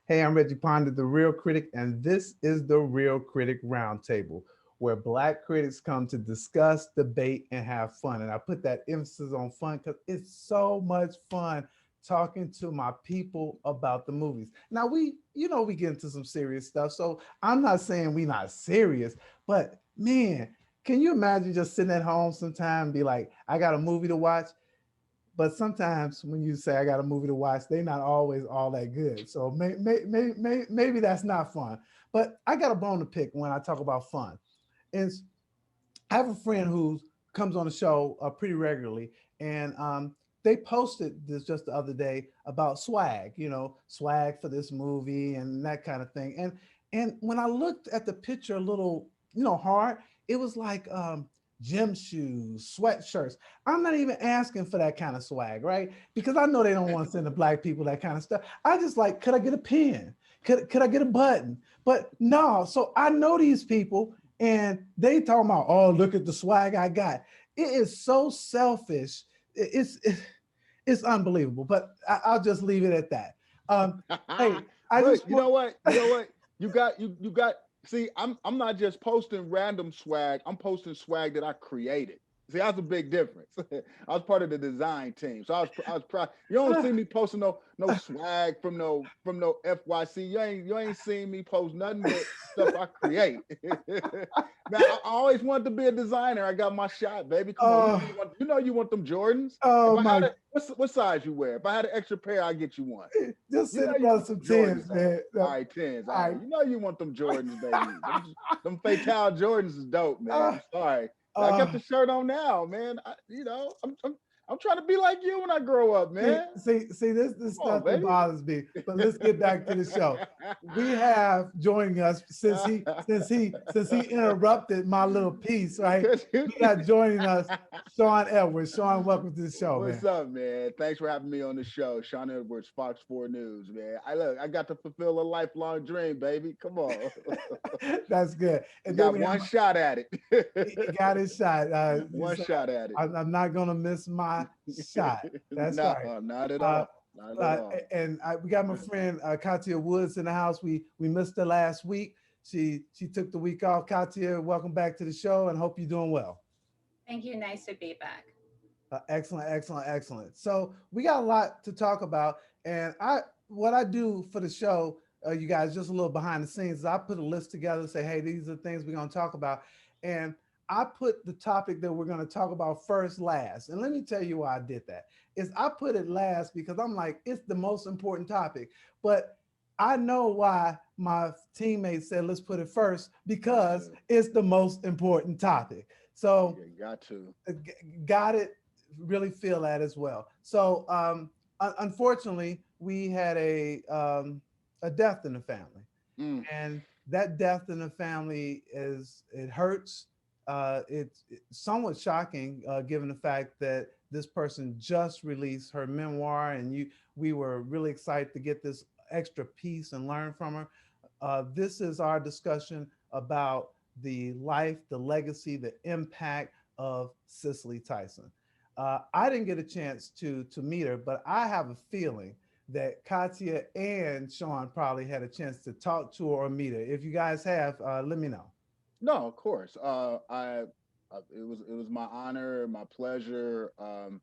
Hey, I'm Reggie Ponder, the Real Critic, and this is the Real Critic Roundtable, where Black critics come to discuss, debate, and have fun. And I put that emphasis on fun because it's so much fun talking to my people about the movies. Now, we get into some serious stuff, so I'm not saying we not serious, but man, can you imagine just sitting at home sometime and be like, I got a movie to watch? But sometimes when you say I got a movie to watch, they're not always all that good. So maybe that's not fun. But I got a bone to pick when I talk about fun. And I have a friend who comes on the show pretty regularly, and they posted this just the other day about swag, swag for this movie and that kind of thing. And when I looked at the picture a little, hard, it was like gym shoes, sweatshirts. I'm not even asking for that kind of swag, right? Because I know they don't want to send the black people that kind of stuff. I just like, could I get a pen? Could I get a button? But no, so I know these people and they talking about, oh, look at the swag I got. It is so selfish. It's unbelievable. But I'll just leave it at that. Hey, I Look, just you know want. what? You know what? You got see, I'm not just posting random swag, I'm posting swag that I created. See, that's a big difference. I was part of the design team. So I was proud. You don't see me posting no swag from no FYC. You ain't seen me post nothing but stuff I create. Man, I always wanted to be a designer. I got my shot, baby. Come on. Oh, You want them Jordans. If oh I had my! a what size you wear? If I had an extra pair, I'll get you one. Just You send know you about want some them tens, Jordans, ain't man. it? All right, tens. All I, right. You know you want them Jordans, baby. Them Fatal Jordans is dope, man. uh, I'm sorry. I got uh, the shirt on now, man. I'm trying to be like you when I grow up, See, man. see, see, this Come on, stuff that bothers me. But let's get back to the show. We have joining us since he interrupted my little piece, right? We got joining us Sean Edwards. Sean, welcome to the show, What's man. up, man? Thanks for having me on the show. Sean Edwards, Fox 4 News, man. I got to fulfill a lifelong dream, baby. Come on. That's good. You And then got we have one shot at he it. got his shot. He One said, shot at it. I'm not gonna miss my shot. That's No, right. not at Uh, all. Not at all. we got my friend Katia Woods in the house. We missed her last week. She took the week off. Katia, welcome back to the show, and hope you're doing well. Thank you. Nice to be back. Excellent, excellent, excellent. So we got a lot to talk about, and what I do for the show, you guys, just a little behind the scenes, is I put a list together, say, hey, these are the things we're going to talk about, and I put the topic that we're going to talk about first last. And let me tell you why I did that. Is I put it last because I'm like, it's the most important topic, but I know why my teammates said let's put it first because Yeah, it's the most important topic. So yeah, got to. got it, really feel that as well. So unfortunately, we had a death in the family, Mm, and that death in the family it hurts. It's somewhat shocking given the fact that this person just released her memoir, and we were really excited to get this extra piece and learn from her. This is our discussion about the life, the legacy, the impact of Cicely Tyson. I didn't get a chance to meet her, but I have a feeling that Katya and Sean probably had a chance to talk to her or meet her. If you guys have, let me know. no, of course. It was my honor, my pleasure. I'm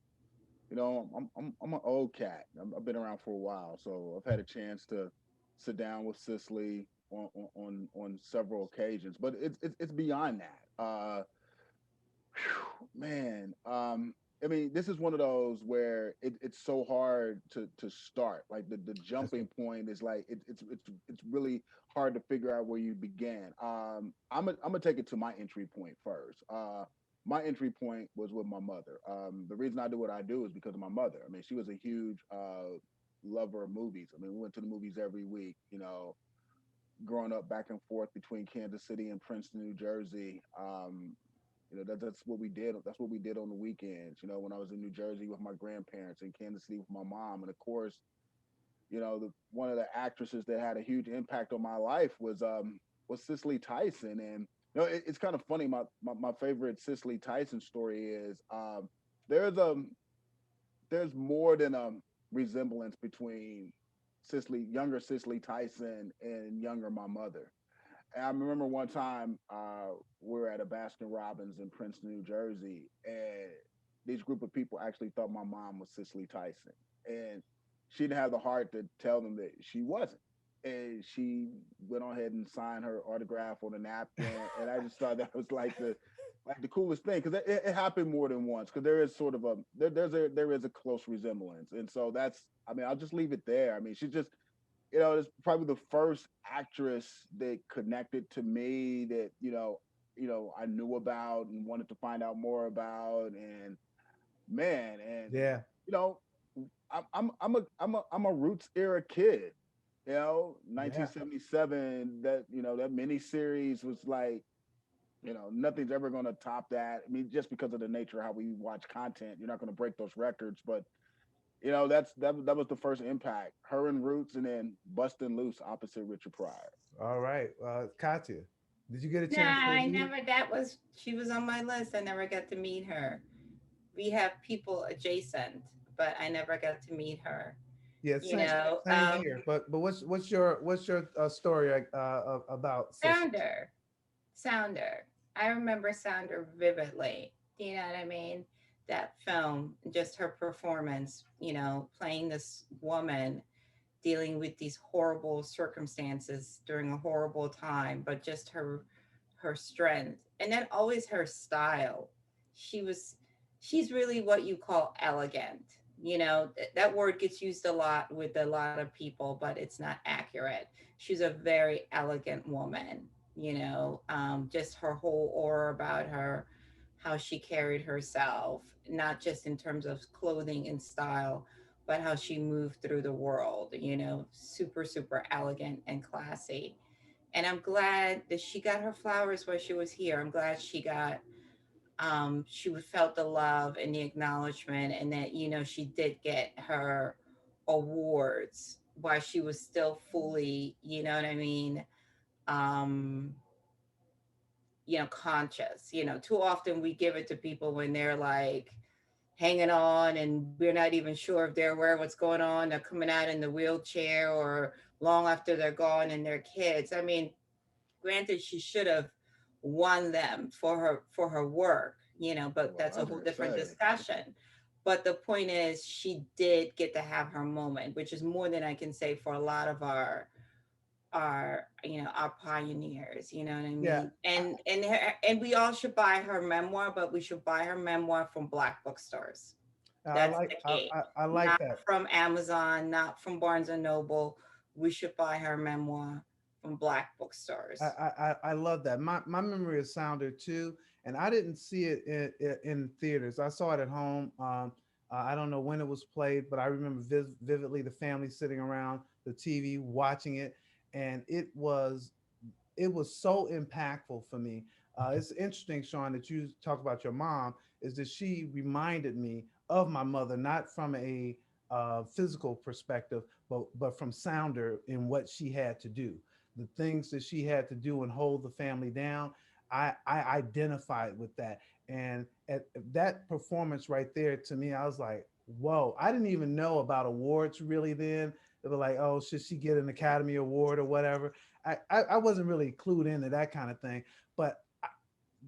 an old cat. I've been around for a while, so I've had a chance to sit down with Cicely on several occasions. But it's beyond that. Man, I mean, this is one of those where it's so hard to start. Like the That's jumping point is like it's really hard to figure out where you began. I'm gonna take it to my entry point first. My entry point was with my mother. The reason I do what I do is because of my mother. I mean, she was a huge lover of movies. I mean, we went to the movies every week. Growing up back and forth between Kansas City and Princeton, New Jersey. That's what we did. That's what we did on the weekends. When I was in New Jersey with my grandparents, in Kansas City with my mom, and of course, one of the actresses that had a huge impact on my life was Cicely Tyson. And it's kind of funny. My favorite Cicely Tyson story is there's there's more than a resemblance between younger Cicely Tyson and younger my mother. And I remember one time we were at a Baskin Robbins in Princeton, New Jersey, and these group of people actually thought my mom was Cicely Tyson, and she didn't have the heart to tell them that she wasn't. And she went on ahead and signed her autograph on a napkin, and I just thought that was like the coolest thing because it happened more than once because there is sort of there is a close resemblance, and so that's I mean I'll just leave it there. I mean she's just it's probably the first actress that connected to me that I knew about and wanted to find out more about, and man, and Yeah. you know, I'm a Roots era kid. 1977. That mini series was like, nothing's ever going to top that. I mean, just because of the nature of how we watch content, you're not going to break those records, but that was the first impact. Her and Roots, and then Bustin' Loose opposite Richard Pryor. All right. Katya, did you get a No, chance to I meet? never, she was on my list. I never got to meet her. We have people adjacent, but I never got to meet her. Yeah, You same, know, same here. But what's your story about Cicely? Sounder, Sounder. I remember Sounder vividly. Do you know what I mean? That film, just her performance, playing this woman dealing with these horrible circumstances during a horrible time, but just her strength and then always her style. She was she's really what you call elegant. That word gets used a lot with a lot of people, but it's not accurate. She's a very elegant woman. Just her whole aura about her, how she carried herself, not just in terms of clothing and style, but how she moved through the world, super, super elegant and classy. And I'm glad that she got her flowers while she was here. I'm glad she felt the love and the acknowledgement, and that, she did get her awards while she was still fully, you know what I mean? Um, conscious. Too often we give it to people when they're like, hanging on and we're not even sure if they're aware of what's going on. They're coming out in the wheelchair or long after they're gone and they're kids. I mean, granted, she should have won them for her work, but Well, that's I a was whole gonna different say, discussion. But the point is, she did get to have her moment, which is more than I can say for a lot of our pioneers. You know what I Yeah, mean? I, And we all should buy her memoir, but we should buy her memoir from Black bookstores. I That's like the I, key. I, I like Not that. from Amazon, not from Barnes and Noble. We should buy her memoir from Black I, bookstores. I love that. My memory is Sounder too, and I didn't see it in theaters. I saw it at home. I don't know when it was played, but I remember vividly the family sitting around the TV watching it, and it was so impactful for me. It's interesting, Sean, that you talk about your mom. Is that she reminded me of my mother, not from a physical perspective, but from Sounder in what she had to do, the things that she had to do and hold the family down. I identified with that, and at that performance right there, to me, I was like, whoa! I didn't even know about awards really then. They were like, oh, should she get an Academy Award or whatever? I wasn't really clued into that kind of thing, but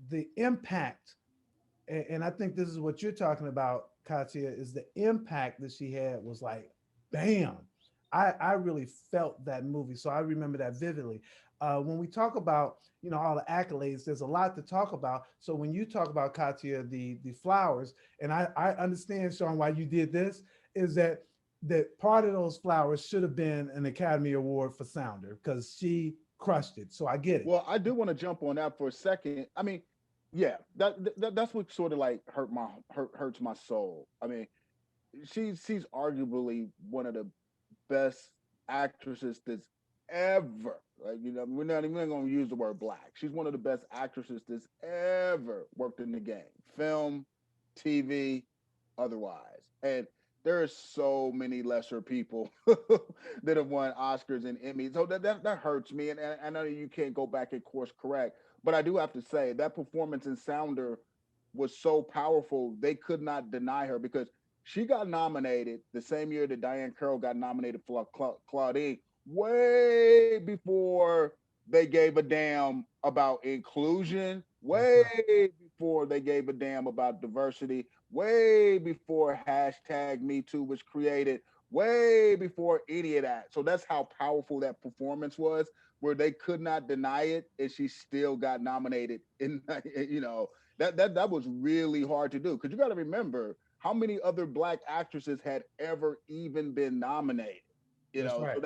the impact, and I think this is what you're talking about, Katya, is the impact that she had was like, bam. I really felt that movie, so I remember that vividly. When we talk about all the accolades, there's a lot to talk about. So when you talk about Katya, the flowers, and I understand, Sean, why you did this is that part of those flowers should have been an Academy Award for Sounder because she crushed it. So I get it. well, I do want to jump on that for a second. I mean, yeah, that's what sort of like hurts my soul. I mean, she's arguably one of the best actresses that's ever, like, we're not even going to use the word black. She's one of the best actresses that's ever worked in the game, film, TV, otherwise. And there are so many lesser people that have won Oscars and Emmys. So that hurts me. And I know you can't go back and course correct, but I do have to say that performance in Sounder was so powerful. They could not deny her because She got nominated the same year that Diane Carroll got nominated for Claudine, way before they gave a damn about inclusion, That's way right. before they gave a damn about diversity, way before hashtag Me Too was created, way before any of that. So that's how powerful that performance was, where they could not deny it, and she still got nominated. In that was really hard to do, because you got to remember how many other black actresses had ever even been nominated. That's So right.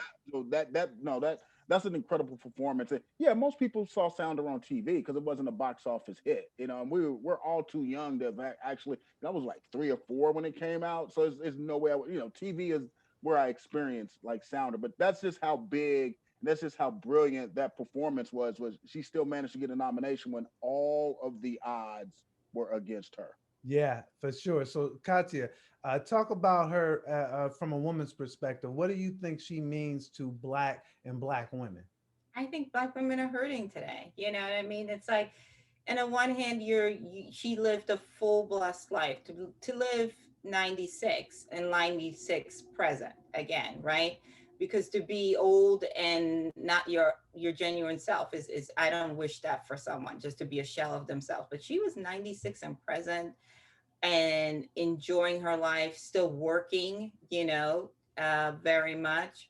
that's an incredible performance. And yeah, most people saw Sounder on TV because it wasn't a box office hit. And we're all too young to have actually. I was like 3 or 4 when it came out, so it's no way. TV is where I experienced like Sounder, but that's just how big. And that's just how brilliant that performance was. Was she still managed to get a nomination when all of the odds were against her? Yeah, for sure. So, Katya, talk about her from a woman's perspective. What do you think she means to black and black women? I think black women are hurting today. You know what I mean? It's like, and on one hand, she lived a full blessed life to live 96 and 96 present again, right? Because to be old and not your genuine self is I don't wish that for someone, just to be a shell of themselves. But she was 96 and present and enjoying her life, still working, very much.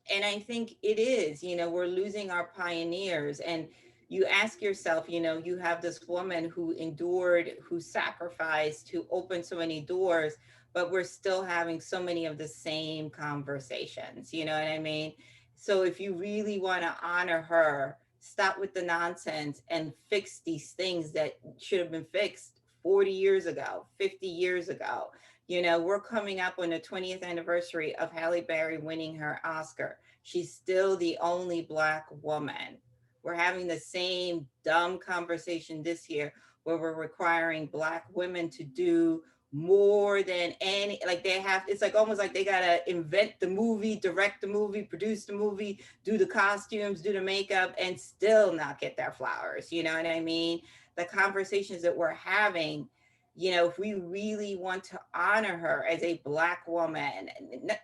And I think it is, we're losing our pioneers. And you ask yourself, you have this woman who endured, who sacrificed, who opened so many doors, but we're still having so many of the same conversations. You know what I mean? So if you really want to honor her, stop with the nonsense and fix these things that should have been fixed 40 years ago, 50 years ago. We're coming up on the 20th anniversary of Halle Berry winning her Oscar. She's still the only Black woman. We're having the same dumb conversation this year where we're requiring Black women to do more than any, like they have, it's like almost like they gotta invent the movie, direct the movie, produce the movie, do the costumes, do the makeup, and still not get their flowers. You know what I mean? The conversations that we're having, if we really want to honor her as a Black woman,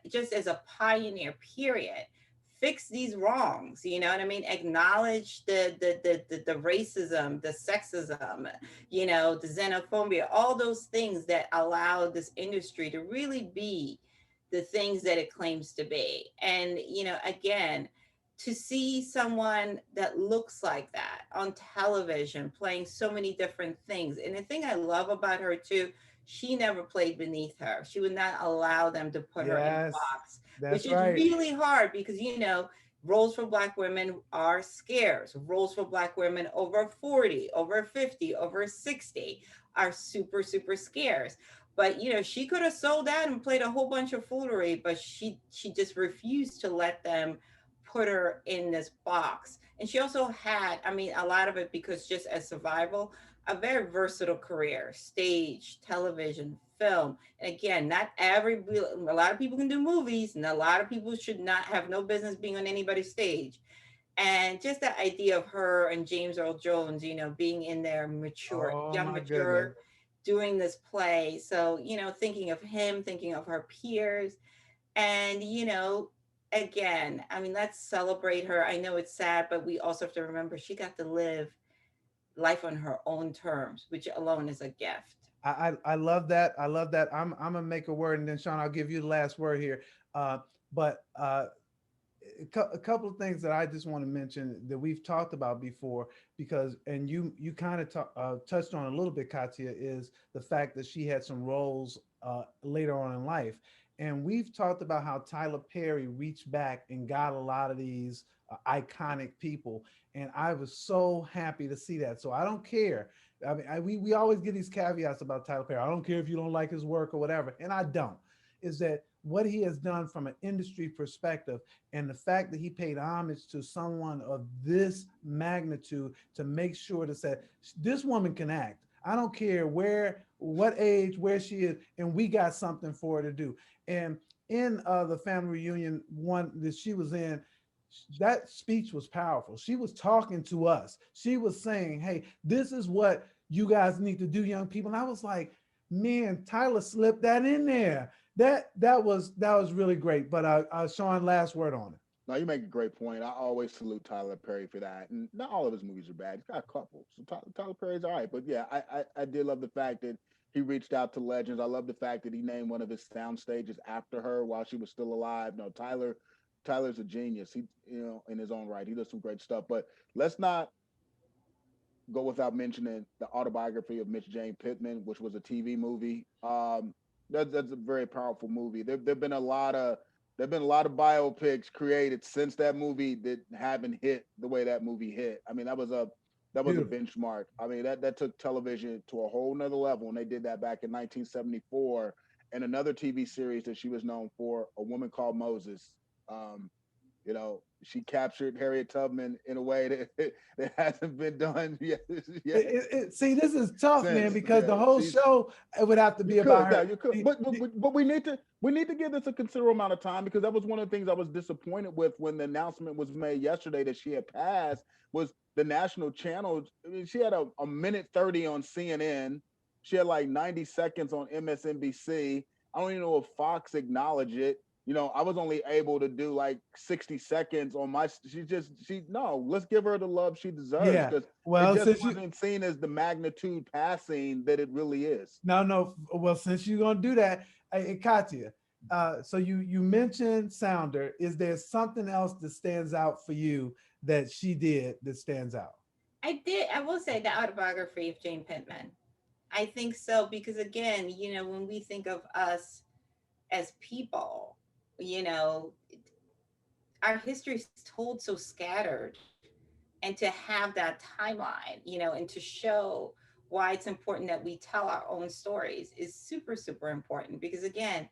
just as a pioneer, period, fix these wrongs. You know what I mean? Acknowledge the racism, the sexism, the xenophobia, all those things that allow this industry to really be the things that it claims to be. And, again, to see someone that looks like that on television playing so many different things. And the thing I love about her too, she never played beneath her. She would not allow them to put her in a Yes, box, which that's is right. really hard because, roles for Black women are scarce. Roles for Black women over 40, over 50, over 60 are super, super scarce. But she could have sold out and played a whole bunch of foolery, but she just refused to let them put her in this box. And she also had, I mean, a lot of it because just as survival, a very versatile career: stage, television, film. And again, not a lot of people can do movies, and a lot of people should not have no business being on anybody's stage. And just the idea of her and James Earl Jones, being in their mature, Oh young, my goodness. mature, doing this play. So, thinking of him, thinking of her peers, and, again, I mean, let's celebrate her. I know it's sad, but we also have to remember she got to live life on her own terms, which alone is a gift. I love that. I love that. I'm gonna make a word, and then Sean, I'll give you the last word here. But a couple of things that I just want to mention that we've talked about before, because and you kind of touched on a little bit, Katya, is the fact that she had some roles later on in life, and we've talked about how Tyler Perry reached back and got a lot of these iconic people, and I was so happy to see that. So I don't care. I mean, we always get these caveats about Tyler Perry. I don't care if you don't like his work or whatever, and I don't. Is that what he has done from an industry perspective, and the fact that he paid homage to someone of this magnitude to make sure to say this woman can act. I don't care what age, where she is, and we got something for her to do. And in the family reunion one that she was in, that speech was powerful. She was talking to us. She was saying, "Hey, this is what you guys need to do, young people." And I was like, me and Tyler slipped that in there. That was really great. But Sean, last word on it. No, you make a great point. I always salute Tyler Perry for that. And not all of his movies are bad. He's got a couple. So Tyler Perry's all right. But yeah, I did love the fact that he reached out to legends. I love the fact that he named one of his sound stages after her while she was still alive. No, Tyler's a genius. He, in his own right, he does some great stuff. But let's not go without mentioning the autobiography of Miss Jane Pittman, which was a TV movie. That's a very powerful movie. There've been a lot of biopics created since that movie that haven't hit the way that movie hit. I mean, that was a benchmark. I mean, that took television to a whole nother level, and they did that back in 1974. And another TV series that she was known for, A Woman Called Moses. She captured Harriet Tubman in a way that hasn't been done yet. See, this is tough, man, because the whole show it would have to be about her. You could. But we need to give this a considerable amount of time, because that was one of the things I was disappointed with when the announcement was made yesterday that she had passed. Was the national channel? I mean, she had a minute 30 on CNN. She had like 90 seconds on MSNBC. I don't even know if Fox acknowledged it. I was only able to do like 60 seconds on my. Let's give her the love she deserves. Yeah. Well, it just wasn't seen as the magnitude passing that it really is. No. Well, since you're gonna do that, Katya, so you mentioned Sounder. Is there something else that stands out for you that she did that stands out? I will say the autobiography of Jane Pittman. I think so, because again, when we think of us as people, our history is told so scattered, and to have that timeline, and to show why it's important that we tell our own stories is super, super important, because again,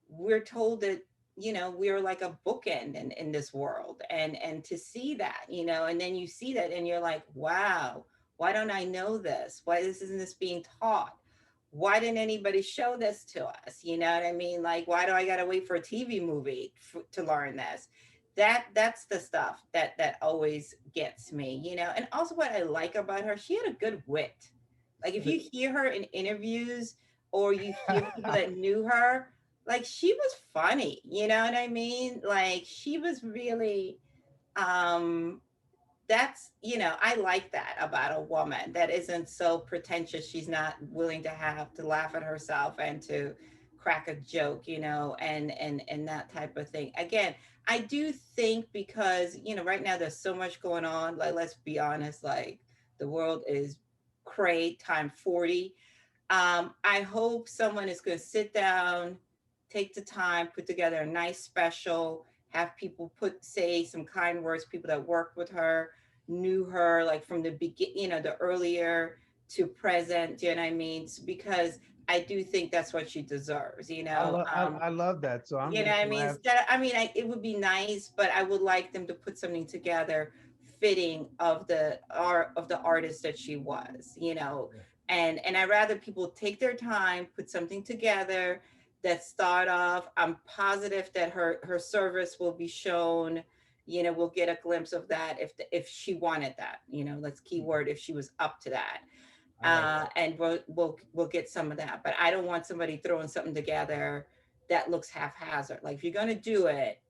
we're told that, we're like a bookend in this world, and to see that, and then you see that and you're like, wow, why don't I know this? Why isn't this being taught? Why didn't anybody show this to us? You know what I mean? Like, why do I got to wait for a TV movie to learn this? That's the stuff that always gets me, And also what I like about her, she had a good wit. Like, if you hear her in interviews or you hear people that knew her, like, she was funny, you know what I mean? Like, she was really, that's, I like that about a woman that isn't so pretentious. She's not willing to have to laugh at herself and to crack a joke, and that type of thing. Again, I do think because, right now there's so much going on. Like, let's be honest, like, the world is cray time 40. I hope someone is going to sit down, take the time, put together a nice special, have people say some kind words, people that worked with her, knew her, like, from the beginning, the earlier to present, you know what I mean? Because I do think that's what she deserves, I love that. So I'm, what I mean? It would be nice, but I would like them to put something together fitting of the artist that she was, and I'd rather people take their time, put something together that start off. I'm positive that her service will be shown. We'll get a glimpse of that if she wanted that. Let's keyword if she was up to that. And we'll get some of that. But I don't want somebody throwing something together that looks haphazard. Like, if you're gonna do it,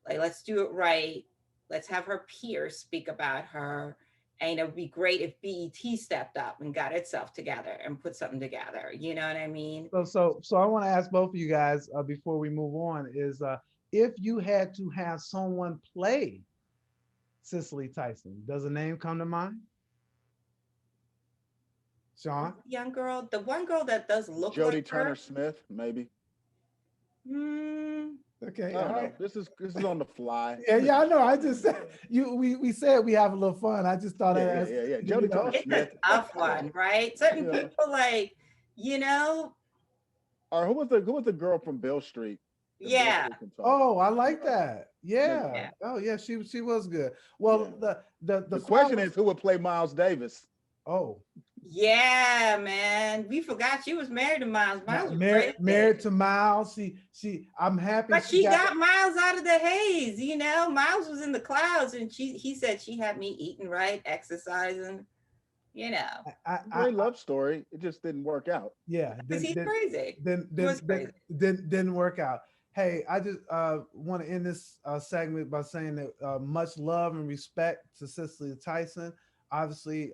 like, let's do it right. Let's have her peers speak about her. And it would be great if BET stepped up and got itself together and put something together. You know what I mean? So I want to ask both of you guys before we move on is if you had to have someone play Cicely Tyson, does a name come to mind? Sean? Young girl, the one girl that does look Jodie like Turner her. Smith, maybe. Okay. All right. This is on the fly. Yeah, I know. I just said we said we have a little fun. I just thought yeah. Jodie Turner It's Smith. a tough one, right? Certain people, like, Or who was the girl from Beale Street? Yeah. Oh, I like that. Yeah. Oh, yeah. She was good. Well, the question is, who would play Miles Davis? Oh. Yeah, man. We forgot she was married to Miles. Miles was married to Miles. She I'm happy. But she got Miles out of the haze, Miles was in the clouds, and he said she had me eating right, exercising. you know, Great love story. It just didn't work out. yeah, because he's crazy. then He was crazy. didn't work out. Hey, I just want to end this segment by saying that much love and respect to Cicely Tyson. Obviously,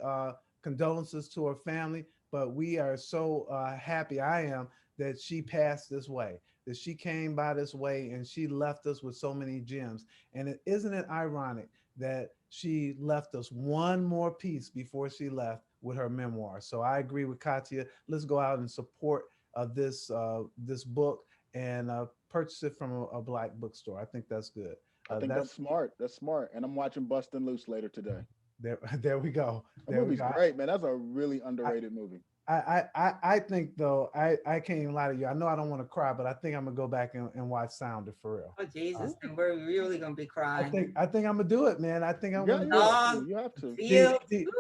condolences to her family, but we are so happy. I am that she passed this way, that she came by this way, and she left us with so many gems. And isn't it ironic that she left us one more piece before she left with her memoir? So I agree with Katya. Let's go out and support this book and purchase it from a black bookstore. I think that's good. I think That's that's smart. That's smart. And I'm watching Bustin' Loose later today. there. There we go. That There we movie's go. great, man. That's a really I, underrated movie. I think though I can't even lie to you. I know I don't want to cry, but I think I'm gonna go back and watch Sounder for real. Oh Uh, Jesus, and we're really gonna be crying. I think I'm gonna do it, man. I think I'm Yeah, gonna you do it. have to. Oh, You have to. feel.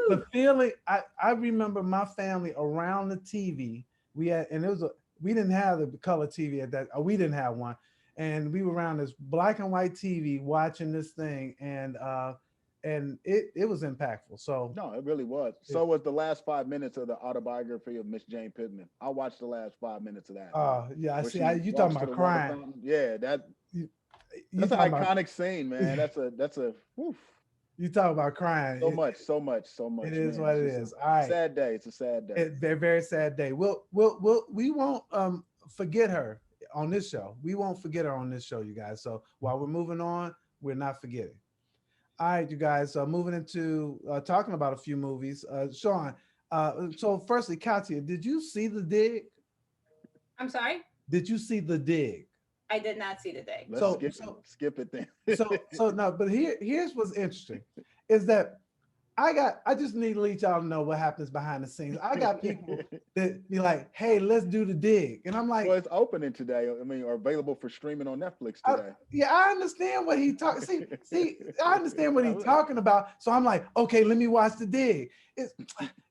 The feeling I remember my family around the TV. We had and it was a we didn't have the color TV at that. We didn't have one, and we were around this black and white TV watching this thing, and it was impactful. So No, it really was. it, So was the last 5 minutes of the autobiography of Miss Jane Pittman. I watched the last 5 minutes of that, yeah, I where see. she You talking walks to about the water crying? fountain. Yeah, You, you that's an talking about iconic scene, man. That's a whew, you talk about crying. so much, so much, so It much, is man. what It's it just a is. All right. sad day. It's a sad day. Very very sad day. We won't forget her on this show. We won't forget her on this show, you guys. So while we're moving on, we're not forgetting. All right, you guys. Moving into talking about a few movies. Sean. So firstly, Katya, did you see the dig? I'm sorry, Did you see the dig? I did not see the day. Let's So skip it then. so no. But here's what's interesting, is that I just need to let y'all know what happens behind the scenes. I got people that be like, "Hey, let's do the dig," and I'm like, Well, it's opening today. I mean, or available for streaming on Netflix I, today. "Yeah, I understand what he talking. See, I understand what he's talking about." So I'm like, "Okay, let me watch the dig." It's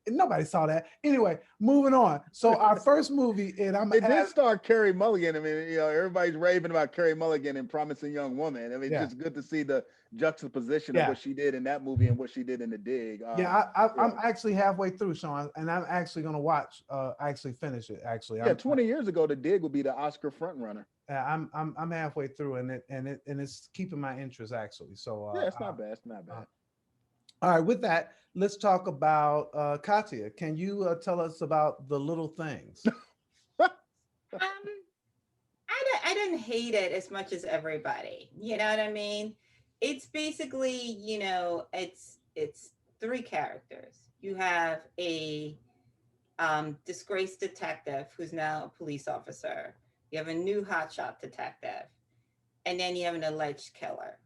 nobody saw that anyway. Moving on. So our first movie, and I'm It did star Carrie Mulligan. I mean, everybody's raving about Carrie Mulligan and Promising Young Woman. I mean, it's yeah, just good to see the juxtaposition of yeah. what she did in that movie and what she did in The Dig. Yeah, Yeah, I'm actually halfway through, Sean, and I'm actually gonna watch. Actually finish it. Actually, yeah. 20 years ago, The Dig would be the Oscar front runner. I'm halfway through, and it's keeping my interest actually. So Yeah, it's not bad. It's not uh, bad. all right, with that, let's talk about Katya. Can you tell us about the little things? Um, I didn't hate it as much as everybody. You know what I mean? It's basically, it's three characters. You have a disgraced detective who's now a police officer. You have a new hotshot detective, and then you have an alleged killer.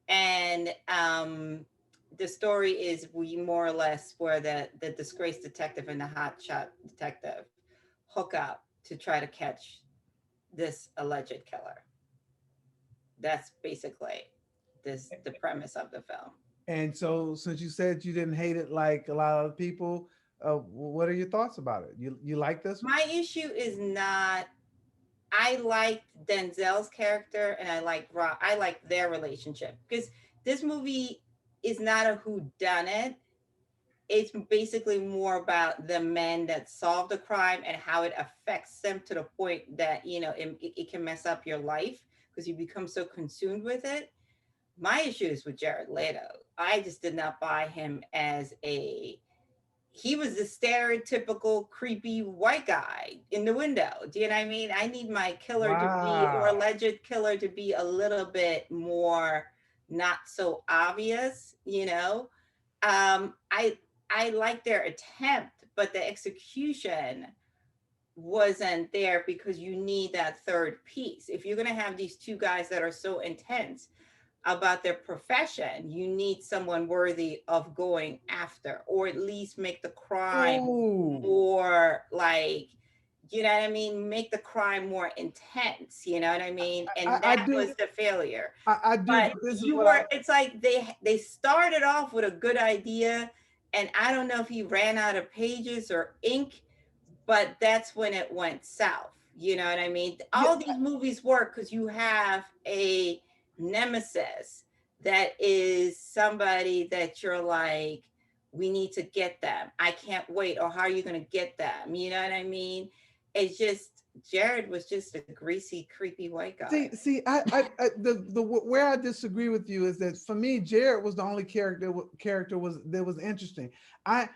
And the story is we more or less where the disgraced detective and the hotshot detective hook up to try to catch this alleged killer. That's basically the premise of the film. And so, since you said you didn't hate it like a lot of people, what are your thoughts about it? You like this one? My issue is not. I liked Denzel's character and I like their relationship because this movie is not a who done it. It's basically more about the men that solve the crime and how it affects them to the point that it can mess up your life because you become so consumed with it. My issue is with Jared Leto. I just did not buy him as a he was the stereotypical creepy white guy in the window. Do you know what I mean? I need my killer to be, or Wow. alleged killer to be a little bit more not so obvious. I like their attempt, but the execution wasn't there because you need that third piece. If you're gonna have these two guys that are so intense about their profession, you need someone worthy of going after, or at least make the crime Ooh, more like, you know what I mean? Make the crime more intense, you know what I mean? And I that do, was the failure. I do, But but this is what I. it's like they started off with a good idea, and I don't know if he ran out of pages or ink, but that's when it went south. You know what I mean? Yeah, All these movies work because you have a nemesis that is somebody that you're like, we need to get them. I can't wait. Or how are you going to get them? You know what I mean? It's just, Jared was just a greasy, creepy white guy. See, the where I disagree with you is that for me, Jared was the only character was that was interesting. I,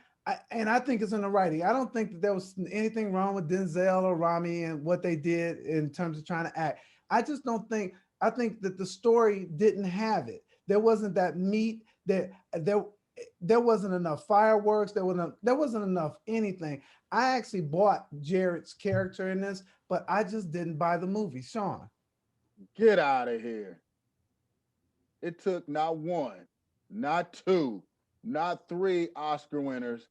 and I think it's in the writing. I don't think that there was anything wrong with Denzel or Rami and what they did in terms of trying to act. I just don't think. I think that the story didn't have it. There wasn't that meat. There wasn't enough fireworks. There wasn't enough anything. I actually bought Jared's character in this, but I just didn't buy the movie. Sean. Get out of here. It took not one, not two, not three Oscar winners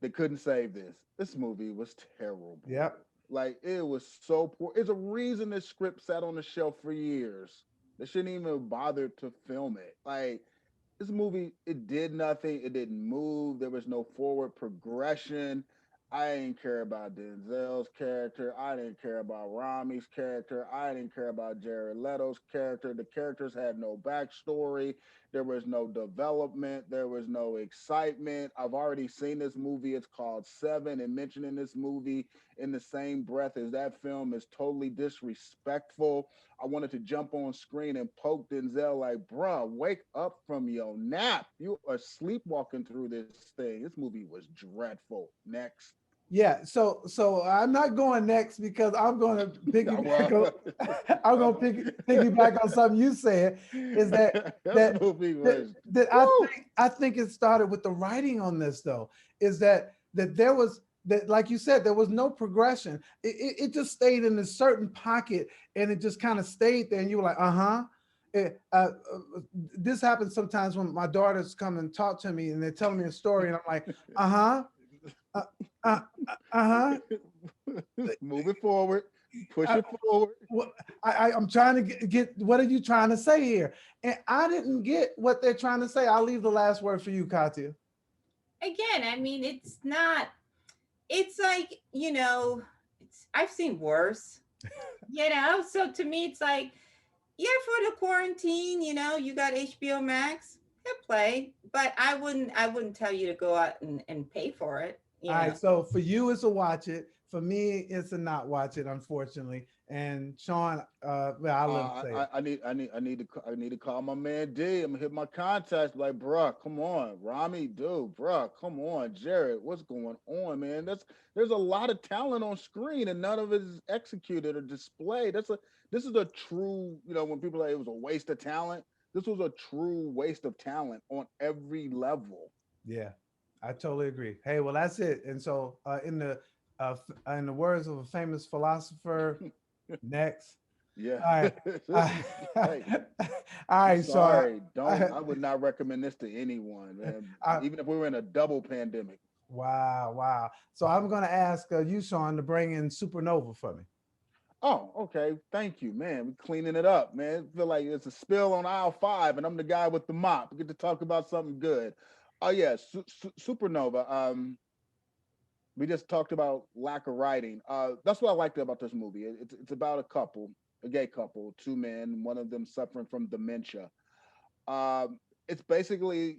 that couldn't save this. This movie was terrible. Yep. Like it was so poor. There's a reason this script sat on the shelf for years. They shouldn't even bother to film it. Like this movie, it did nothing. It didn't move. There was no forward progression. I didn't care about Denzel's character. I didn't care about Rami's character. I didn't care about Jared Leto's character. The characters had no backstory. There was no development. There was no excitement. I've already seen this movie. It's called Seven, and mentioning this movie in the same breath as that film is totally disrespectful. I wanted to jump on screen and poke Denzel like, bruh, wake up from your nap. You are sleepwalking through this thing. This movie was dreadful. Next. Yeah, so I'm not going next because I'm going to piggyback Well, on, I'm going to piggyback on something you said is this movie was that woo. I think it started with the writing on this though is that there was that like you said there was no progression. It just stayed in a certain pocket and it just kind of stayed there and you were like this happens sometimes when my daughters come and talk to me and they're telling me a story and I'm like uh-huh uh, uh, uh-huh. Move it forward, push it forward. What I'm trying to get. What are you trying to say here? And I didn't get what they're trying to say. I'll leave the last word for you, Katya. Again, I mean, it's not, it's like, I've seen worse, So to me, it's like, yeah, for the quarantine, you got HBO Max, hit play, but I wouldn't tell you to go out and pay for it, All right. So for you, it's a watch it. For me, it's a not watch it, unfortunately. And Sean, well, I'll let him say it. I need to call my man D. I'm gonna hit my contacts like, bruh, come on, Rami, dude, bruh, come on, Jared, what's going on, man? There's a lot of talent on screen and none of it is executed or displayed. This is a true, when people say it was a waste of talent, this was a true waste of talent on every level. Yeah, I totally agree. Hey, well, that's it. And so, in the words of a famous philosopher, next. Yeah. All right. Hey, All I'm right. So, sorry. I would not recommend this to anyone, man. Even if we were in a double pandemic. wow. So I'm going to ask you, Sean, to bring in Supernova for me. Oh, okay. Thank you, man. We're cleaning it up, man. I feel like it's a spill on aisle 5, and I'm the guy with the mop. We get to talk about something good. Oh yeah, Supernova. We just talked about lack of writing. That's what I liked about this movie. It's about a couple, a gay couple, two men, one of them suffering from dementia. It's basically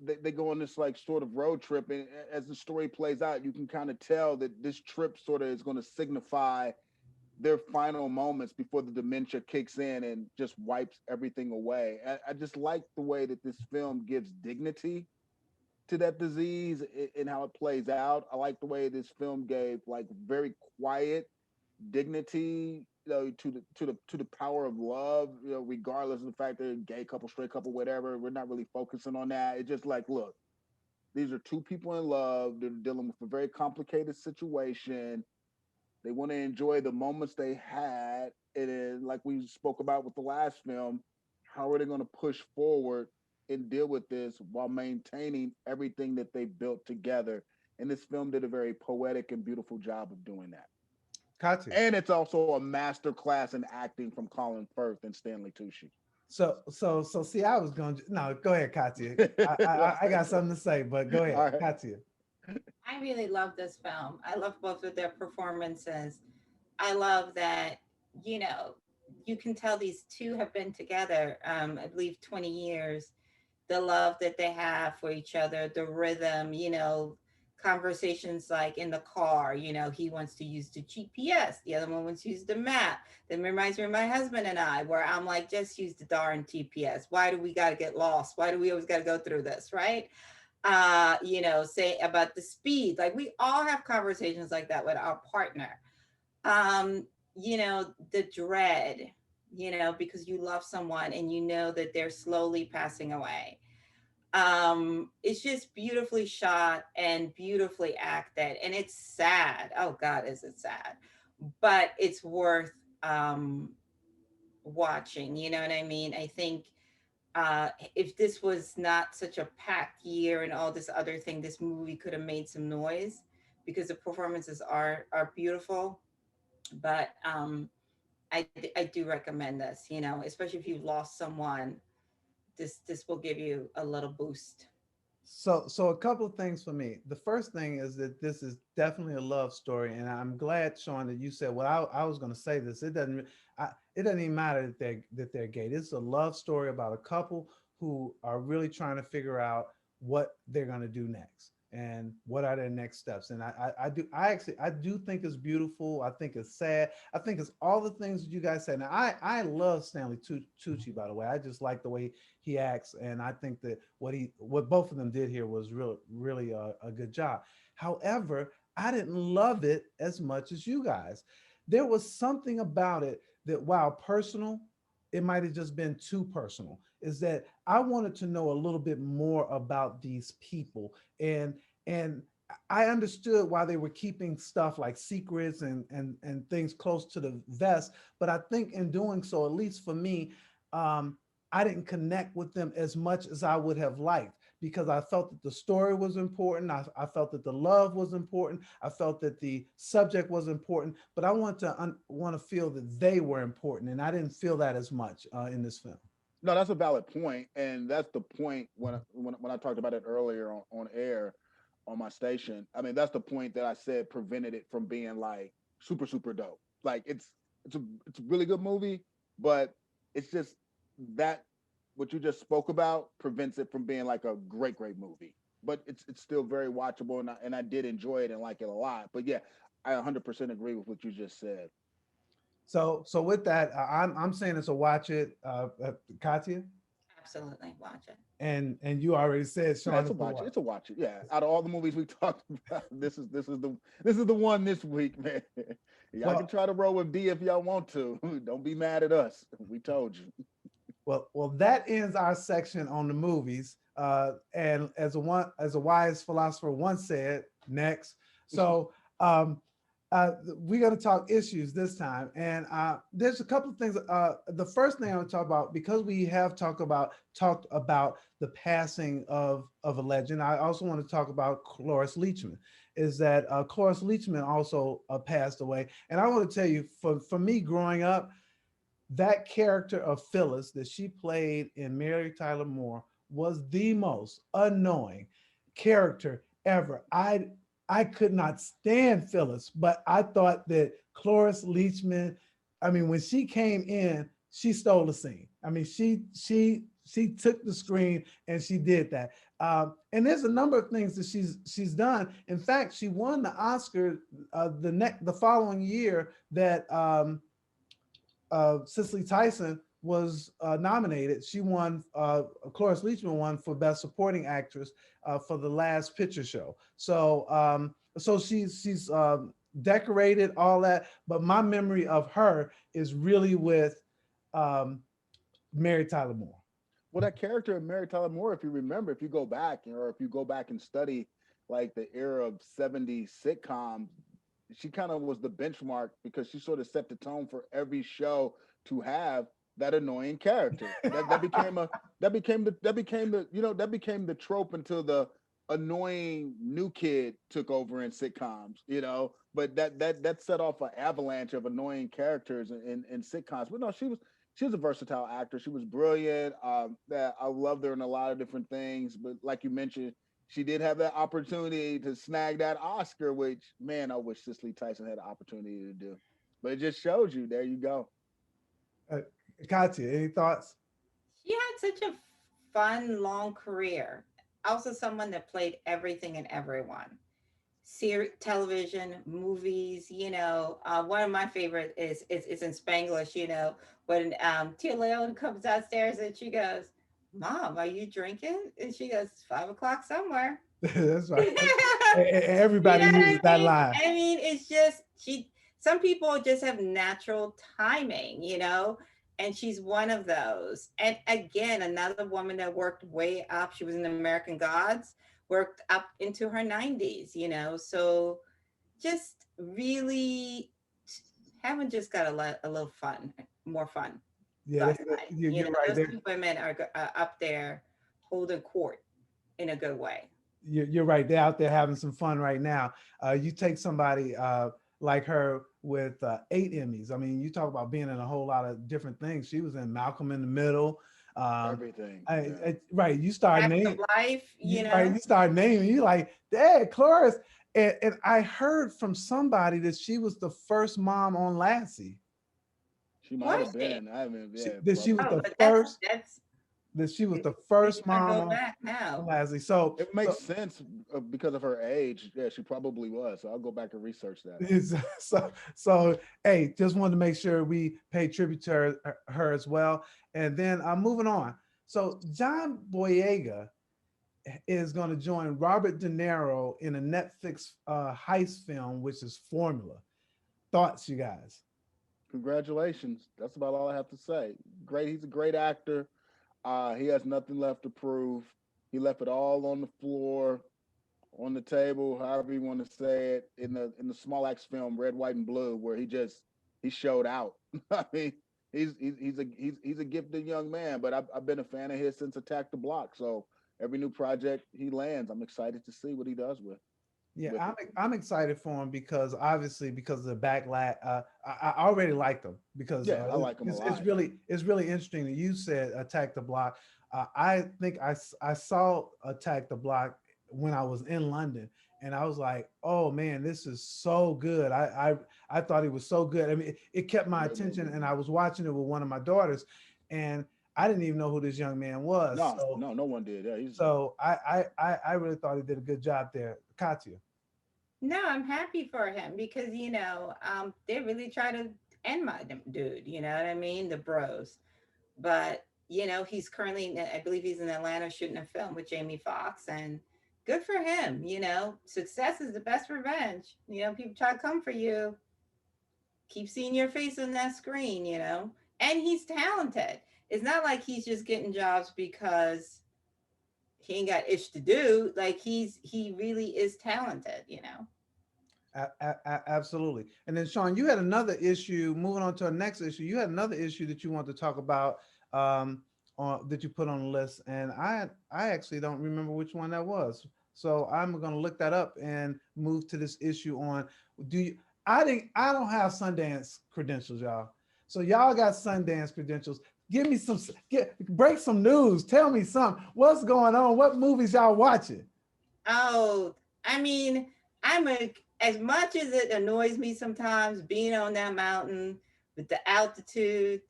they go on this like sort of road trip, and as the story plays out, you can kind of tell that this trip sort of is going to signify their final moments before the dementia kicks in and just wipes everything away. I just like the way that this film gives dignity to that disease and how it plays out. I like the way this film gave like very quiet dignity, to the power of love, regardless of the fact they're a gay couple, straight couple, whatever. We're not really focusing on that. It's just like, look, these are two people in love. They're dealing with a very complicated situation. They want to enjoy the moments they had. And then, like we spoke about with the last film, how are they going to push forward and deal with this while maintaining everything that they built together? And this film did a very poetic and beautiful job of doing that. Katya. And it's also a master class in acting from Colin Firth and Stanley Tucci. So. See, I was going. No, go ahead, Katya. I got something to say, but go All ahead, right. Katya. I really love this film. I love both of their performances. I love that, you know, you can tell these two have been together, I believe 20 years. the love that they have for each other, the rhythm, conversations like in the car, he wants to use the GPS, the other one wants to use the map. That reminds me of my husband and I, where I'm like, just use the darn GPS. Why do we got to get lost? Why do we always got to go through this, right? Say about the speed. Like we all have conversations like that with our partner. The dread, because you love someone and you know that they're slowly passing away. It's just beautifully shot and beautifully acted, and it's sad. Oh God, is it sad? But it's worth watching. You know what I mean? I think if this was not such a packed year and all this other thing, this movie could have made some noise because the performances are beautiful. But I do recommend this. Especially if you've lost someone, this will give you a little boost. So a couple of things for me. The first thing is that this is definitely a love story, and I'm glad, Sean, that you said. Well, I was going to say this. It doesn't even matter that they're gay. This is a love story about a couple who are really trying to figure out what they're going to do next and what are their next steps. And I do think it's beautiful. I think it's sad. I think it's all the things that you guys said. Now I love Stanley Tucci, by the way. I just like the way he acts, and I think that what both of them did here was really a good job. However, I didn't love it as much as you guys. There was something about it that, while personal, it might have just been too personal. Is that I wanted to know a little bit more about these people, and I understood why they were keeping stuff like secrets and things close to the vest. But I think in doing so, at least for me, um, I didn't connect with them as much as I would have liked, because I felt that the story was important. I felt that the love was important. I felt that the subject was important, but I want to feel that they were important, and I didn't feel that as much in this film. No, that's a valid point, and that's the point when I talked about it earlier on air on my station. I mean, that's the point that I said prevented it from being like super dope. Like it's a really good movie, but it's just that what you just spoke about prevents it from being like a great movie. But it's still very watchable, and I did enjoy it and like it a lot. But yeah, I 100% agree with what you just said. So with that, I'm saying it's a watch it, Katya, Absolutely, watch it. and you already said, Yeah, Sean, it's a it's a watch. watch. It's a watch. Yeah, out of all the movies we talked about, this is the one this week, man. Y'all can Well, try to roll with D if y'all want to. Don't be mad at us. We told you. well, that ends our section on the movies. And as a wise philosopher once said, next. So we're going to talk issues this time, and there's a couple of things. The first thing I want to talk about, because we have talked about the passing of a legend. I also want to talk about Cloris Leachman. Is that Cloris Leachman also passed away? And I want to tell you, for me growing up, that character of Phyllis that she played in Mary Tyler Moore was the most annoying character ever. I could not stand Phyllis, but I thought that Cloris Leachman, I mean, when she came in, she stole the scene. I mean, she took the screen and she did that. And there's a number of things that she's done. In fact, she won the Oscar the following year that Cicely Tyson was nominated. She won. Cloris Leachman won for Best Supporting Actress for The Last Picture Show. So she's decorated all that. But my memory of her is really with um, Mary Tyler Moore. Well, that character of Mary Tyler Moore, if you remember, if you go back, or if you go back and study like the era of '70s sitcoms, she kind of was the benchmark because she sort of set the tone for every show to have that annoying character. That became the trope until the annoying new kid took over in sitcoms. But that set off an avalanche of annoying characters in sitcoms. But no, she was a versatile actor. She was brilliant. That I loved her in a lot of different things. But like you mentioned, she did have that opportunity to snag that Oscar, which, man, I wish Cicely Tyson had the opportunity to do. But it just shows you. There you go. Uh, Katya, any thoughts? She had such a fun, long career. Also, someone that played everything and everyone. Television, movies. One of my favorite is in Spanglish. When Tia Leone comes downstairs and she goes, "Mom, are you drinking?" And she goes, "It's 5 o'clock somewhere." That's right. You Everybody know what uses I that mean? line. I mean, it's just she. Some people just have natural timing, and she's one of those. And again, another woman that worked way up. She was in American Gods, worked up into her 90s, So just really haven't just got a little fun, more fun Yeah, last night. you're right. Those two women are up there holding court in a good way. You're right. They're out there having some fun right now. You take somebody like her with 8 Emmys. I mean, you talk about being in a whole lot of different things. She was in Malcolm in the Middle. Um, Everything. right. You start Fact of naming. life, Right. You start naming. You like, Dad, Cloris. And I heard from somebody that she was the first mom on Lassie. She might Was have she? been. I mean, yeah, That she was Oh, probably. the but first. that's That she was the we first gotta mom go on back now. Lassie. So, It makes sense because of her age. Yeah, she probably was. So I'll go back and research that. so hey, just wanted to make sure we pay tribute to her as well. And then I'm moving on. So John Boyega is going to join Robert De Niro in a Netflix heist film, which is Formula. Thoughts, you guys? Congratulations. That's about all I have to say. Great. He's a great actor. He has nothing left to prove. He left it all on the floor, on the table, however you want to say it, in the Small Axe film Red, White, and Blue, where he showed out. I mean, he's a gifted young man, but I've been a fan of his since Attack the Block. So every new project he lands, I'm excited to see what he does Yeah, with it. I'm excited for him because obviously because of the backlash. I already liked him because Yeah, I like him a it's lot. really interesting that you said Attack the Block. I think I saw Attack the Block when I was in London, and I was like, oh man, this is so good. I thought it was so good. I mean, it kept my Great attention, movie. and I was watching it with one of my daughters, and I didn't even know who this young man was. No, no, no one did. Yeah, he's So I really thought he did a good job there, Katya. No, I'm happy for him because they really try to end my dude. You know what I mean? The bros, but he's currently I believe he's in Atlanta shooting a film with Jamie Foxx, and good for him. Success is the best revenge. People try to come for you, keep seeing your face on that screen. And he's talented. It's not like he's just getting jobs because he ain't got ish to do. Like he really is talented. Absolutely. And then Sean, you had another issue. Moving on to our next issue, you had another issue that you want to talk about that you put on the list, and I actually don't remember which one that was. So I'm going to look that up and move to this issue on. Do you? I don't have Sundance credentials, y'all. So y'all got Sundance credentials. Give me some. Break some news. Tell me something. What's going on? What movies y'all watching? Oh, I mean, as much as it annoys me sometimes being on that mountain with the altitude,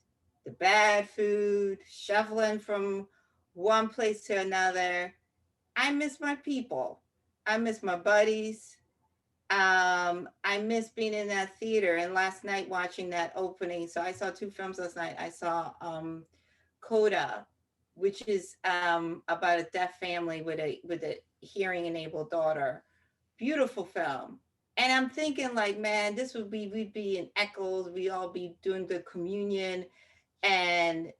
the bad food, shuffling from one place to another. I miss my people. I miss my buddies. I miss being in that theater and last night watching that opening. So I saw two films last night. I saw Coda, which is about a deaf family with a hearing enabled daughter. Beautiful film. And I'm thinking like, man, we'd be in Eccles, we all be doing the communion, and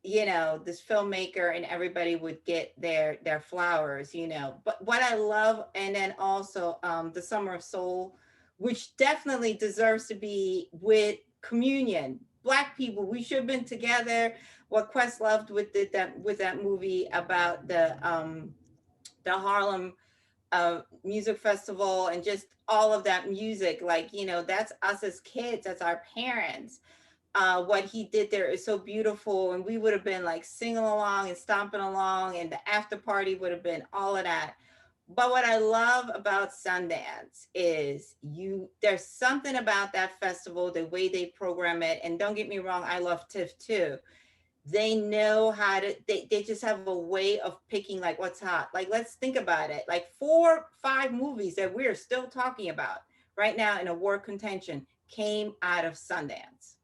this filmmaker and everybody would get their flowers. But what I love, and then also the Summer of Soul, which definitely deserves to be with communion. Black people, we should have been together. What Questlove with that movie about the Harlem music festival and just all of that music, like that's us as kids, that's our parents. What he did there is so beautiful, and we would have been like singing along and stomping along, and the after party would have been all of that. But what I love about Sundance is there's something about that festival, the way they program it. And don't get me wrong, I love TIFF too. They know how to, they just have a way of picking like what's hot. Like, let's think about it. Like 4, 5 movies that we're still talking about right now in award contention came out of Sundance.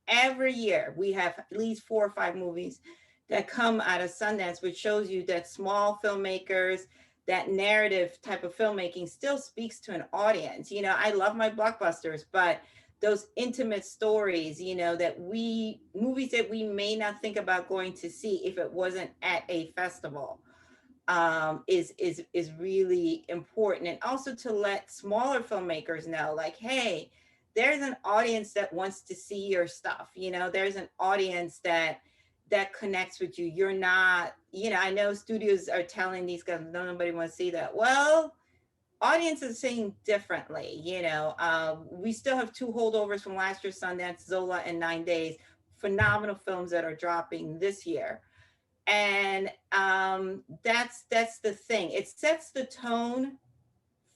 Every year we have at least 4 or 5 movies that come out of Sundance, which shows you that small filmmakers, that narrative type of filmmaking still speaks to an audience. I love my blockbusters, but those intimate stories, that we movies that we may not think about going to see if it wasn't at a festival, is really important. And also to let smaller filmmakers know, like, hey, there's an audience that wants to see your stuff. There's an audience that connects with you. You're not, I know studios are telling these guys, no, nobody wants to see that. Well, audience is saying differently. We still have 2 holdovers from last year's Sundance, Zola and 9 Days, phenomenal films that are dropping this year. And that's the thing. It sets the tone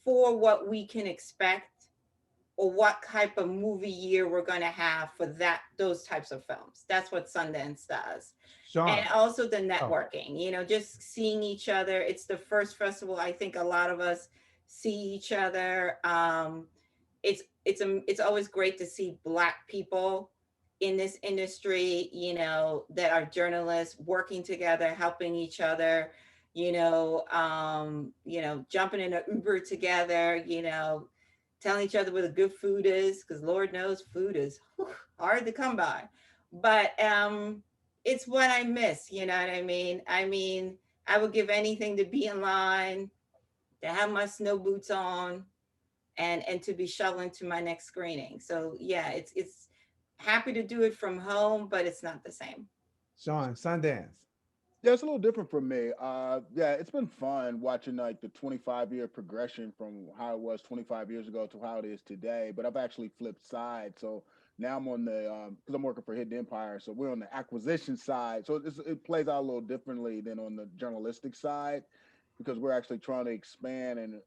for what we can expect, or what type of movie year we're going to have for those types of films. That's what Sundance does. And Sean. also the Oh, networking, just seeing each other. It's the first festival I think a lot of us see each other. It's always great to see Black people in this industry, that are journalists working together, helping each other, jumping in an Uber together, telling each other where the good food is, because Lord knows food is hard to come by. But it's what I miss, you know what I mean? I would give anything to be in line, to have my snow boots on, and to be shoveling to my next screening. So yeah, it's happy to do it from home, but it's not the same. Sean, Sundance. Yeah, it's a little different for me. Yeah, it's been fun watching like the 25-year progression from how it was 25 years ago to how it is today. But I've actually flipped sides. So now I'm on the because I'm working for Hidden Empire, so we're on the acquisition side. So it plays out a little differently than on the journalistic side because we're actually trying to expand and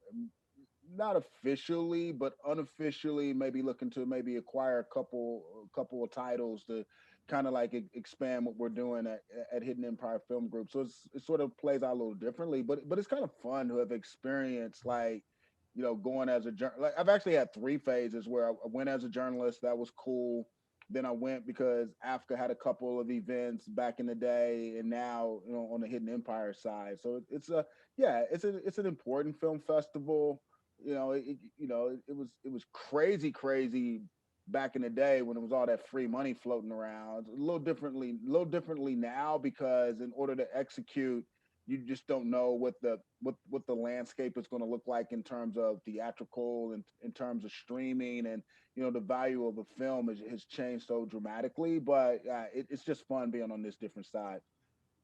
not officially, but unofficially, maybe looking to maybe acquire a couple of titles to kind of like expand what we're doing at Hidden Empire Film Group. So it sort of plays out a little differently, but it's kind of fun to have experienced like going as a like I've actually had 3 phases where I went as a journalist. That was cool. Then I went because Africa had a couple of events back in the day, and now on the Hidden Empire side. So it's a yeah, it's an important film festival. It was crazy back in the day when it was all that free money floating around. A little differently now because in order to execute, you just don't know what the landscape is going to look like in terms of theatrical and in terms of streaming, and the value of a film has changed so dramatically. But it's just fun being on this different side.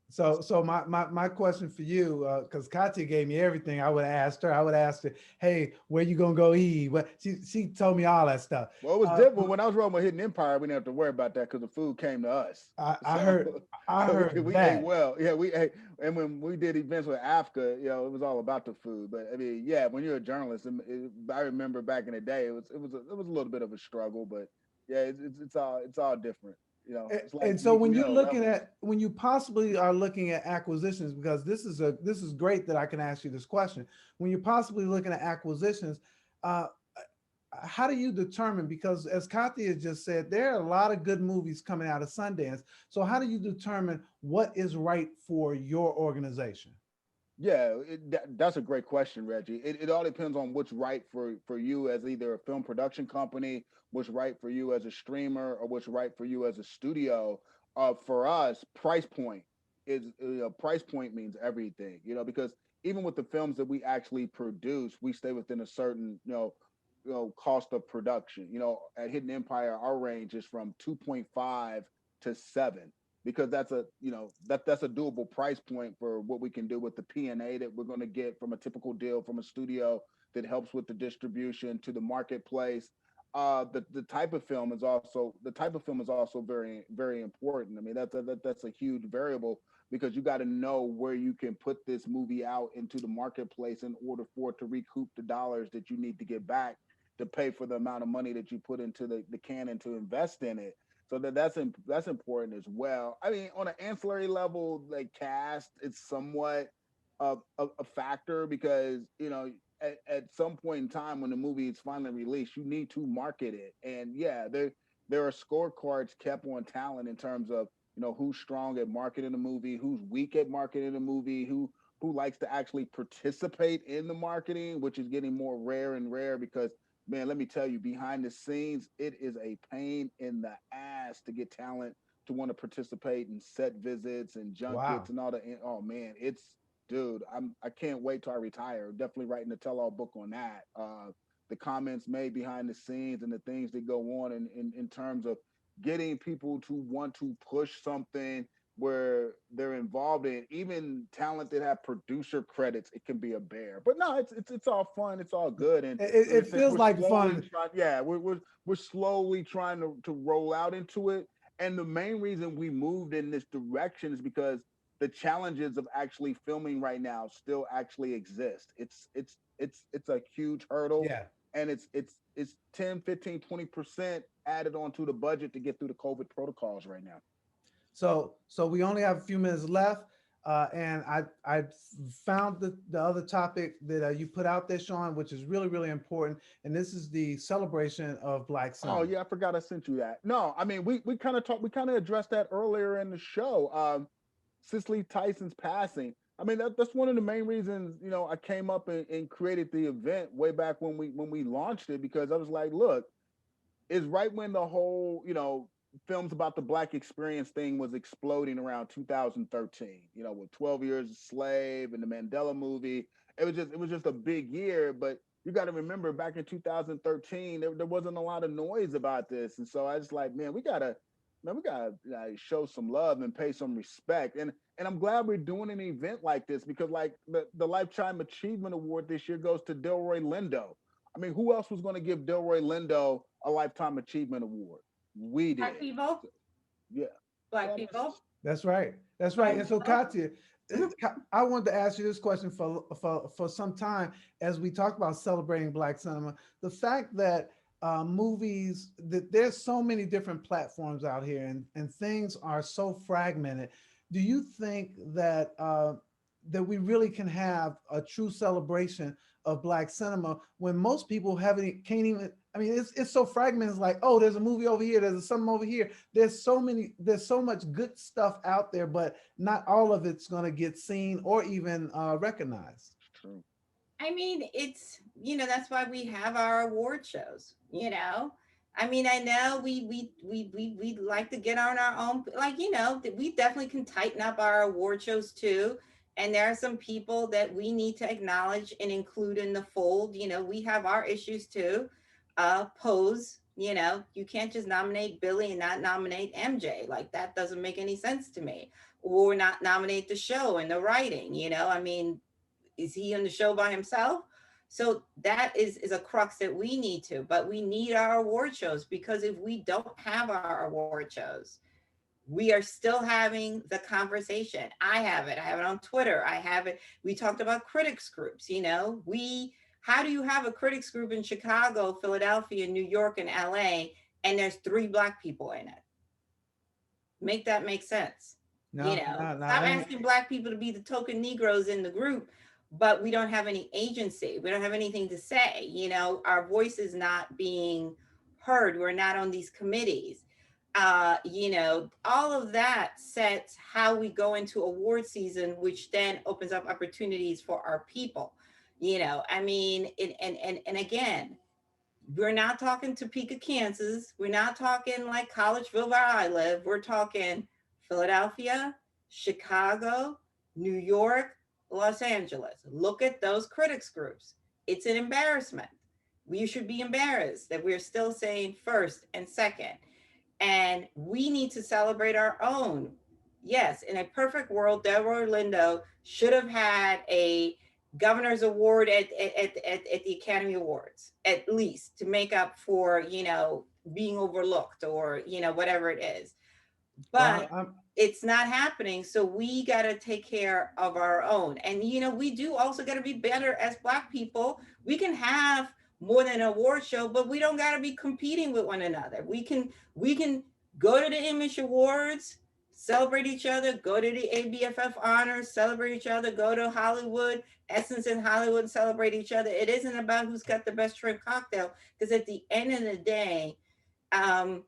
So my question for you, because Katya gave me everything, I would have asked her. I would ask her, hey, where you gonna go eat? What she told me all that stuff. Well, it was different when I was rolling with Hidden Empire. We didn't have to worry about that because the food came to us. I heard So, I so heard we ate that. well. Yeah, we ate. And when we did events with Africa, it was all about the food. But I mean, yeah, when you're a journalist, I remember back in the day, it was a little bit of a struggle. But yeah, it's all different. It's like And so you when you you're know looking levels. at when you possibly are looking at acquisitions, because this is great that I can ask you this question. When you're possibly looking at acquisitions, uh, how do you determine? Because as Kathy has just said, there are a lot of good movies coming out of Sundance. So how do you determine what is right for your organization? Yeah, that's a great question, Reggie. It all depends on what's right for you as either a film production company, what's right for you as a streamer, or what's right for you as a studio. For us, price point means everything. Because even with the films that we actually produce, we stay within a certain cost of production. At Hidden Empire, our range is from 2.5 to 7 because that's a doable price point for what we can do with the P&A that we're going to get from a typical deal from a studio that helps with the distribution to the marketplace. The type of film is also very very important. I mean that's a huge variable because you got to know where you can put this movie out into the marketplace in order for it to recoup the dollars that you need to get back to pay for the amount of money that you put into the canon to invest in it. So that's important as well. I mean, on an ancillary level, like cast, it's somewhat a factor because at some point in time when the movie is finally released, you need to market it. And yeah, there are scorecards kept on talent in terms of who's strong at marketing the movie, who's weak at marketing the movie, who likes to actually participate in the marketing, which is getting more rare and rare because man, let me tell you, behind the scenes, it is a pain in the ass to get talent to want to participate in set visits and junkets Wow. and all that. Oh man, it's dude, I can't wait till I retire. Definitely writing a tell-all book on that. The comments made behind the scenes and the things that go on in terms of getting people to want to push something where they're involved in even talent that have producer credits. It can be a bear, but no, it's all fun, it's all good. And It feels we're like slowly fun. trying, yeah, we're slowly trying to roll out into it. And the main reason we moved in this direction is because the challenges of actually filming right now still actually exist. It's a huge hurdle, Yeah. and it's 10, 15, 20% added onto the budget to get through the COVID protocols right now. So we only have a few minutes left, and I found the other topic that you put out there, Sean, which is really really important, and this is the celebration of Black Oh cinema. yeah, I forgot I sent you that. No, I mean we kind of addressed that earlier in the show. Cicely Tyson's passing. I mean that's one of the main reasons I came up and created the event way back when we launched it because I was like, look, is right when the whole films about the black experience thing was exploding around 2013, with 12 Years a Slave and the Mandela movie. It was just a big year. But you got to remember, back in 2013 there wasn't a lot of noise about this, and so I just like, we gotta show some love and pay some respect. And I'm glad we're doing an event like this because like the Lifetime Achievement Award this year goes to Delroy Lindo. I mean, who else was going to give Delroy Lindo a Lifetime Achievement Award? We Black did. people, So, yeah. black So people, That's right. That's right. black And so, people. Katya, I wanted to ask you this question for some time as we talk about celebrating Black cinema. The fact that movies, that there's so many different platforms out here, and things are so fragmented. Do you think that that we really can have a true celebration of Black cinema when most people haven't can't even? I mean, it's so fragmented. It's like, oh, there's a movie over here, there's something over here. There's so much good stuff out there, but not all of it's going to get seen or even recognized. true. I mean, it's, that's why we have our award shows. I mean, I know we like to get on our own, like, that we definitely can tighten up our award shows too. And there are some people that we need to acknowledge and include in the fold. We have our issues too. Pose, you can't just nominate Billy and not nominate MJ. Like, that doesn't make any sense to me. Or not nominate the show and the writing. I mean, is he on the show by himself? So that is a crux that we need to, but we need our award shows, because if we don't have our award shows, we are still having the conversation. I have it on Twitter. I have it. We talked about critics groups. How do you have a critics group in Chicago, Philadelphia, New York, and LA, and there's 3 Black people in it? Make that make sense. No, no, Stop no. asking Black people to be the token Negroes in the group, but we don't have any agency. We don't have anything to say. Our voice is not being heard. We're not on these committees. All of that sets how we go into award season, which then opens up opportunities for our people. I mean, and again, we're not talking Topeka, Kansas. We're not talking like Collegeville, where I live. We're talking Philadelphia, Chicago, New York, Los Angeles. Look at those critics groups. It's an embarrassment. We should be embarrassed that we're still saying first and second. And we need to celebrate our own. Yes, in a perfect world, Delroy Lindo should have had a governor's award at the Academy Awards, at least to make up for, being overlooked, or, whatever it is. Well, But it's not happening. So we got to take care of our own. And, we do also got to be better as Black people. We can have more than an award show, but we don't got to be competing with one another. We can Go to the Image Awards, celebrate each other. Go to the ABFF honors, celebrate each other. Go to Hollywood, Essence in Hollywood, celebrate each other. It isn't about who's got the best shrimp cocktail, because at the end of the day, um,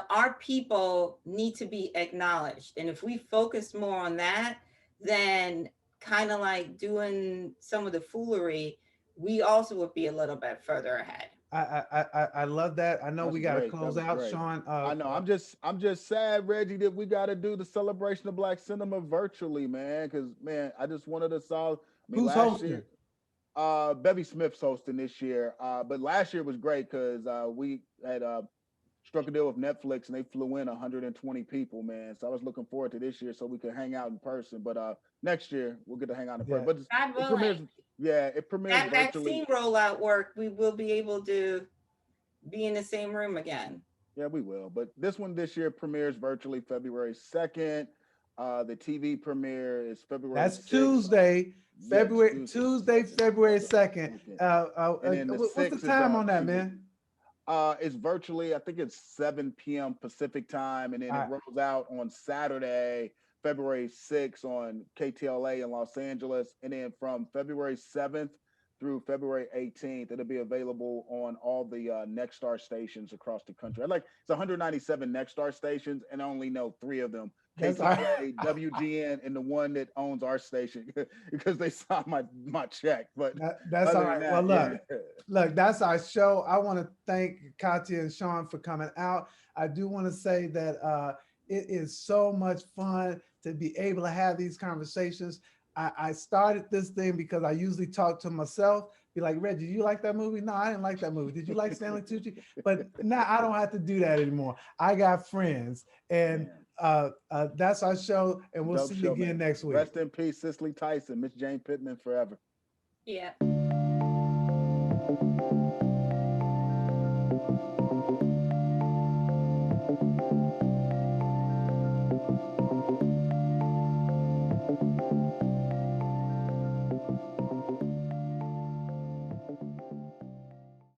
our people need to be acknowledged. And if we focus more on that, then kind of like doing some of the foolery, we also would be a little bit further ahead. I love that. I know That's we got to great. That close was out, great. Sean. I know. I'm just sad, Reggie, that we got to do the celebration of Black cinema virtually, man. Because man, I just wanted to solve. I mean, Who's last hosting? year, Bevy Smith's hosting this year. But last year was great because we had struck a deal with Netflix and they flew in 120 people, man. So I was looking forward to this year so we could hang out in person. But next year we'll get to hang out in person. Yeah. But God it premieres, willing, yeah, it premieres that virtually. vaccine rollout work, we will be able to be in the same room again. Yeah, we will. But this one this year premieres virtually February 2nd. The TV premiere is February That's 6th. Tuesday, Yes, February Tuesday, February 2nd. And then the What's the 6th is time on that, TV. man? It's virtually, I think it's 7 p.m. Pacific time, and then All it right. rolls out on Saturday, February 6th on KTLA in Los Angeles. And then from February 7th through February 18th, it'll be available on all the Nexstar stations across the country. It's 197 Nexstar stations, and I only know 3 of them. That's all KTLA, right. WGN, and the one that owns our station because they saw my check. But That's all other than right. Well, that, look, that's our show. I want to thank Katya and Sean for coming out. I do want to say that it is so much fun to be able to have these conversations. I started this thing because I usually talk to myself, be like, Reggie, you like that movie? No, I didn't like that movie. Did you like Stanley Tucci? But now I don't have to do that anymore. I got friends, and that's our show, and we'll dope see you show, again man. next week. Rest in peace, Cicely Tyson, Miss Jane Pitman forever. Yeah.